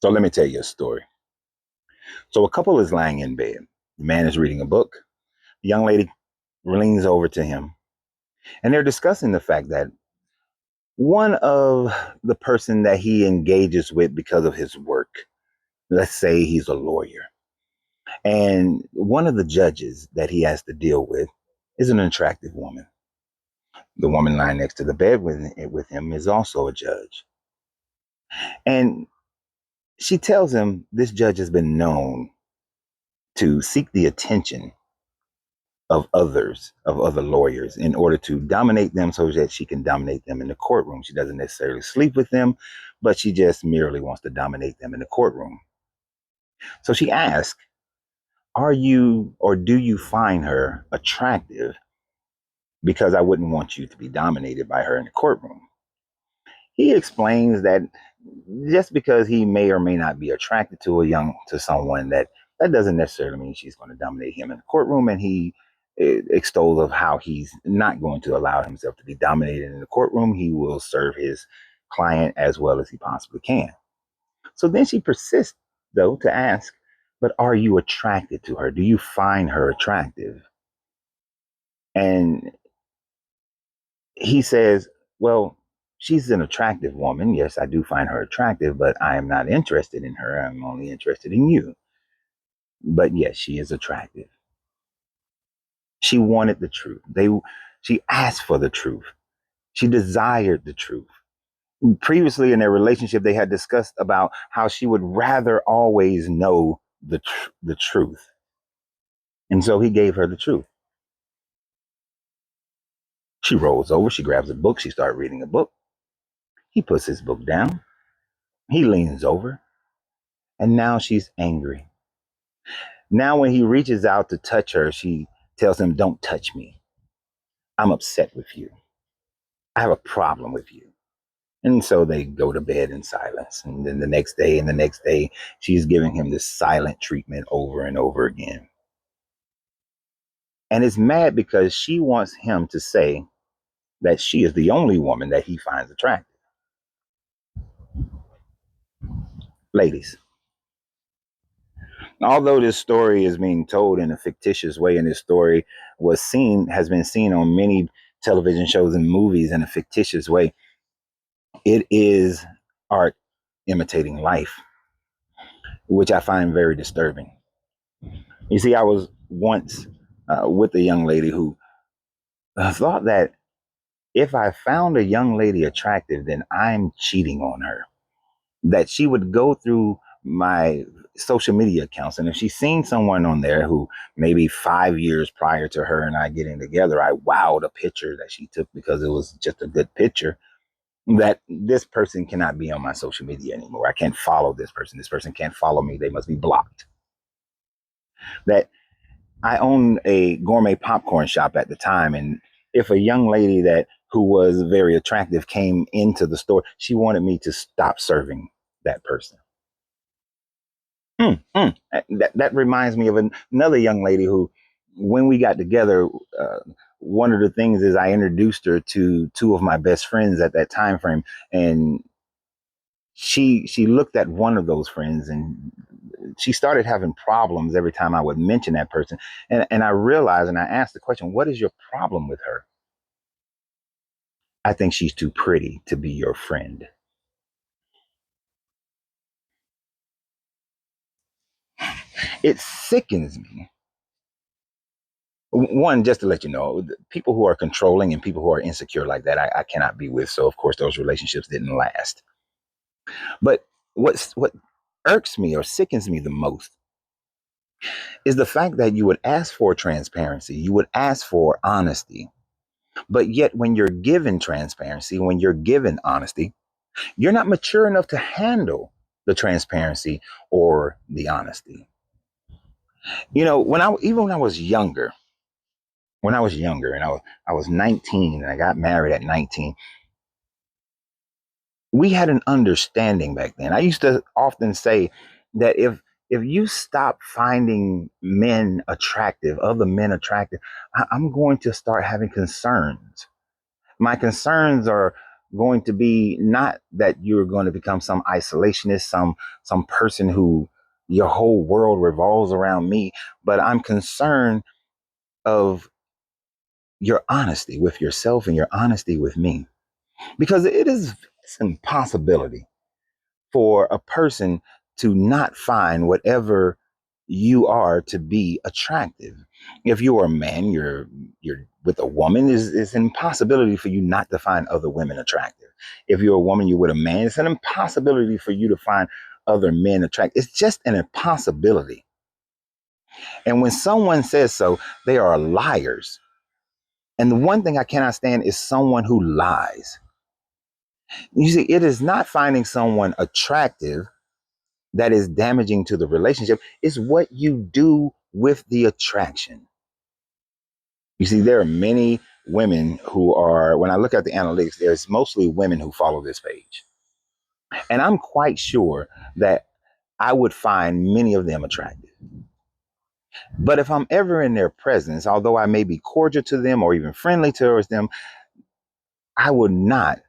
So let me tell you a story. So a couple is lying in bed. The man is reading a book. The young lady leans over to him, and they're discussing the fact that one of the person that he engages with because of his work, let's say he's a lawyer, and one of the judges that he has to deal with is an attractive woman. The woman lying next to the bed with him is also a judge. And she tells him this judge has been known to seek the attention of others, of other lawyers, in order to dominate them so that she can dominate them in the courtroom. She doesn't necessarily sleep with them, but she just merely wants to dominate them in the courtroom. So she asks, are you or do you find her attractive? Because I wouldn't want you to be dominated by her in the courtroom. He explains that just because he may or may not be attracted to someone, that doesn't necessarily mean she's going to dominate him in the courtroom. And he extols of how he's not going to allow himself to be dominated in the courtroom. He will serve his client as well as he possibly can. So then she persists, though, to ask, but are you attracted to her? Do you find her attractive? And he says, well, she's an attractive woman. Yes, I do find her attractive, but I am not interested in her. I'm only interested in you. But yes, she is attractive. She wanted the truth. She asked for the truth. She desired the truth. Previously in their relationship, they had discussed about how she would rather always know the truth. And so he gave her the truth. She rolls over, she grabs a book, she starts reading a book. He puts his book down. He leans over, and now she's angry. Now, when he reaches out to touch her, she tells him, don't touch me. I'm upset with you. I have a problem with you. And so they go to bed in silence. And then the next day and the next day, she's giving him this silent treatment over and over again. And is mad because she wants him to say that she is the only woman that he finds attractive. Ladies, although this story is being told in a fictitious way, and this story has been seen on many television shows and movies in a fictitious way, it is art imitating life, which I find very disturbing. You see, I was once with a young lady who thought that if I found a young lady attractive, then I'm cheating on her. That she would go through my social media accounts, and if she's seen someone on there who maybe 5 years prior to her and I getting together, I wowed a picture that she took because it was just a good picture, that this person cannot be on my social media anymore. I can't follow this person. This person can't follow me. They must be blocked. That I owned a gourmet popcorn shop at the time, and if a young lady that who was very attractive came into the store, she wanted me to stop serving that person. That reminds me of another young lady who, when we got together, uh, one of the things is I introduced her to two of my best friends at that time frame, and she looked at one of those friends and she started having problems every time I would mention that person. And I realized and I asked the question, what is your problem with her? I think she's too pretty to be your friend. It sickens me. One, just to let you know, people who are controlling and people who are insecure like that, I cannot be with. So, of course, those relationships didn't last. But what irks me or sickens me the most is the fact that you would ask for transparency, you would ask for honesty, but yet when you're given transparency, when you're given honesty, you're not mature enough to handle the transparency or the honesty. You know, when I was younger, and I was 19 and I got married at 19, we had an understanding back then. I used to often say that if you stop finding other men attractive, I'm going to start having concerns. My concerns are going to be not that you're going to become some isolationist, some person who your whole world revolves around me, but I'm concerned of your honesty with yourself and your honesty with me. Because it's an impossibility for a person to not find whatever you are to be attractive. If you're a man, you're with a woman, is an impossibility for you not to find other women attractive. If you're a woman, you're with a man, it's an impossibility for you to find other men attractive. It's just an impossibility. And when someone says so, they are liars. And the one thing I cannot stand is someone who lies. You see, it is not finding someone attractive that is damaging to the relationship. It's what you do with the attraction. You see, there are many women who are, when I look at the analytics, there's mostly women who follow this page. And I'm quite sure that I would find many of them attractive. But if I'm ever in their presence, although I may be cordial to them or even friendly towards them, I would not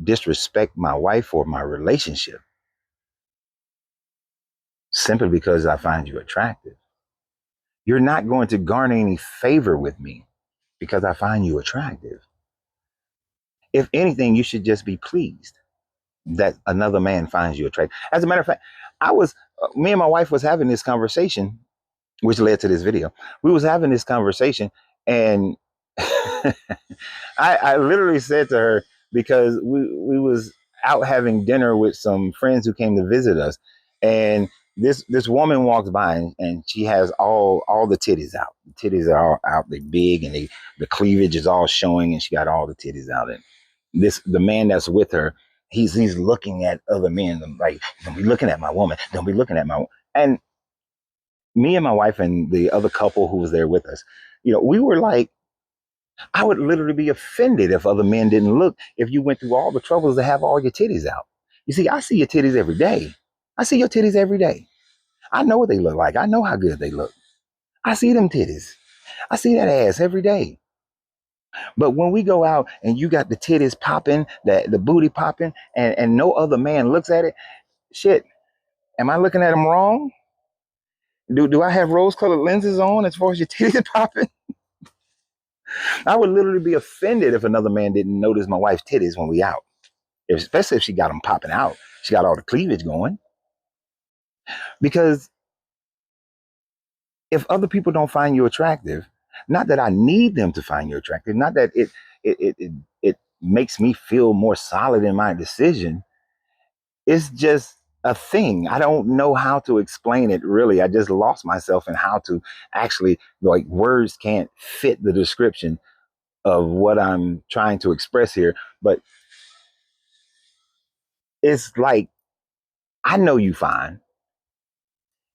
disrespect my wife or my relationship simply because I find you attractive. You're not going to garner any favor with me because I find you attractive. If anything, you should just be pleased that another man finds you attractive. As a matter of fact, me and my wife was having this conversation, which led to this video. We was having this conversation, and I literally said to her, because we was out having dinner with some friends who came to visit us, and this woman walks by, and she has all the titties out. The titties are all out, they big, and the cleavage is all showing, and she got all the titties out. And the man that's with her, he's looking at other men like, don't be looking at my woman, don't be looking at my woman. And me and my wife and the other couple who was there with us, we were like, I would literally be offended if other men didn't look, if you went through all the troubles to have all your titties out. You see, I see your titties every day. I see your titties every day. I know what they look like. I know how good they look. I see them titties. I see that ass every day. But when we go out and you got the titties popping, the booty popping, and no other man looks at it, shit, am I looking at them wrong? Do I have rose-colored lenses on as far as your titties popping? I would literally be offended if another man didn't notice my wife's titties when we out. Especially if she got them popping out. She got all the cleavage going. Because if other people don't find you attractive, not that I need them to find you attractive, not that it makes me feel more solid in my decision. It's just a thing. I don't know how to explain it really. I just lost myself in how to actually, like, words can't fit the description of what I'm trying to express here. But it's like, I know you fine.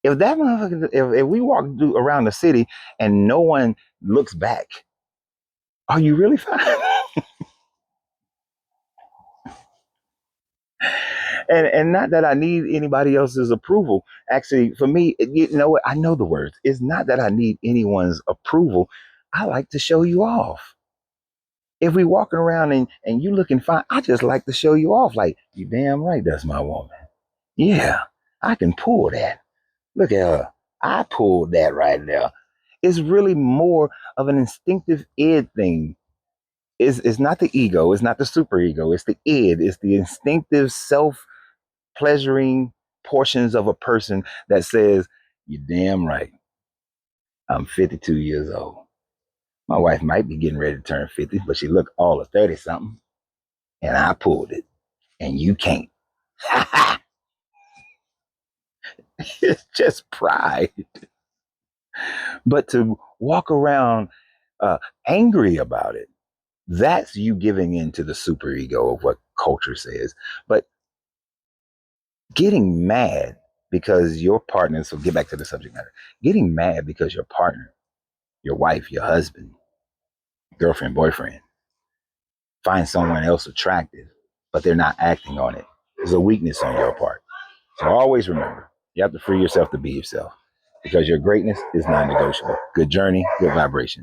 If that motherfucker, if we walk around the city and no one looks back, are you really fine? And not that I need anybody else's approval. Actually, for me, you know what? I know the words. It's not that I need anyone's approval. I like to show you off. If we walking around and you looking fine, I just like to show you off. Like, you damn right, that's my woman. Yeah, I can pull that. Look at her. I pulled that right there. It's really more of an instinctive id thing. It's not the ego. It's not the super ego. It's the id. It's the instinctive self pleasuring portions of a person that says, you're damn right. I'm 52 years old. My wife might be getting ready to turn 50, but she look all of 30 something. And I pulled it. And you can't. It's just pride. But to walk around angry about it, that's you giving in to the superego of what culture says. But getting mad because your partner, so get back to the subject matter, getting mad because your partner, your wife, your husband, girlfriend, boyfriend, find someone else attractive, but they're not acting on it, is a weakness on your part. So always remember, you have to free yourself to be yourself because your greatness is non-negotiable. Good journey, good vibrations.